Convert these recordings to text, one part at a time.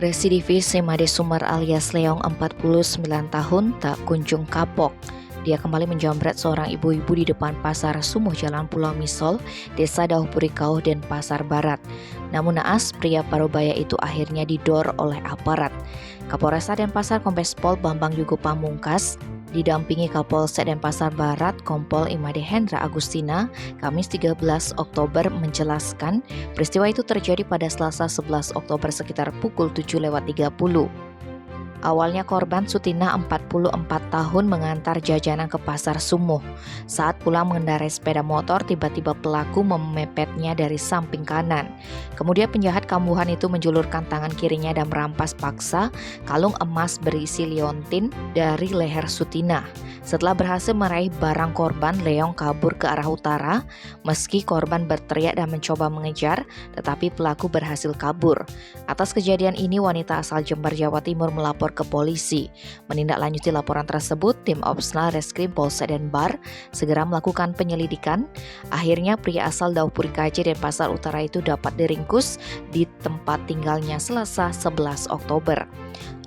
Residivis Semade Sumar alias Leong 49 tahun tak kunjung kapok. Dia kembali menjamret seorang ibu-ibu di depan Pasar Sumuh Jalan Pulau Misol, Desa Dauhpurikauh, Denpasar Barat. Namun naas, pria parubaya itu akhirnya didor oleh aparat. Kapolresta Denpasar Kombes Pol Bambang Yugo Pamungkas didampingi Kapolsek Denpasar Barat Kompol Imade Hendra Agustina, Kamis 13 Oktober menjelaskan peristiwa itu terjadi pada Selasa 11 Oktober sekitar pukul 7.30. Awalnya korban Sutina 44 tahun mengantar jajanan ke Pasar Sumuh. Saat pulang mengendarai sepeda motor, tiba-tiba pelaku memepetnya dari samping kanan. Kemudian penjahat kambuhan itu menjulurkan tangan kirinya dan merampas paksa kalung emas berisi liontin dari leher Sutina. Setelah berhasil meraih barang korban, Leong kabur ke arah utara. Meski korban berteriak dan mencoba mengejar, tetapi pelaku berhasil kabur. Atas kejadian ini, wanita asal Jember, Jawa Timur melapor ke polisi. Menindaklanjuti laporan tersebut, tim Opsnal Reskrim Polsek Denpasar segera melakukan penyelidikan. Akhirnya pria asal Dauhpurikauh Denpasar Utara itu dapat diringkus di tempat tinggalnya Selasa 11 Oktober.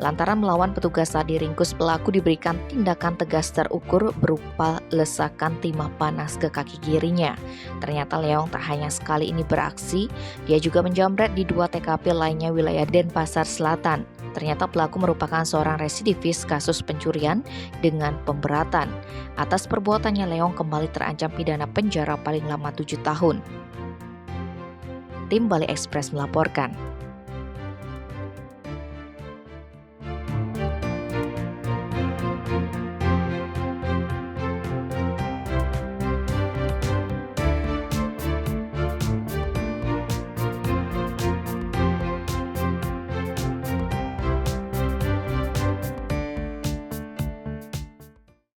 Lantaran melawan petugas saat diringkus, pelaku diberikan tindakan tegas terukur berupa lesakan timah panas ke kaki kirinya. Ternyata Leong tak hanya sekali ini beraksi, dia juga menjamret di 2 TKP lainnya wilayah Denpasar Selatan. Ternyata pelaku merupakan seorang residivis kasus pencurian dengan pemberatan. Atas perbuatannya, Leong kembali terancam pidana penjara paling lama 7 tahun. Tim Bali Express melaporkan.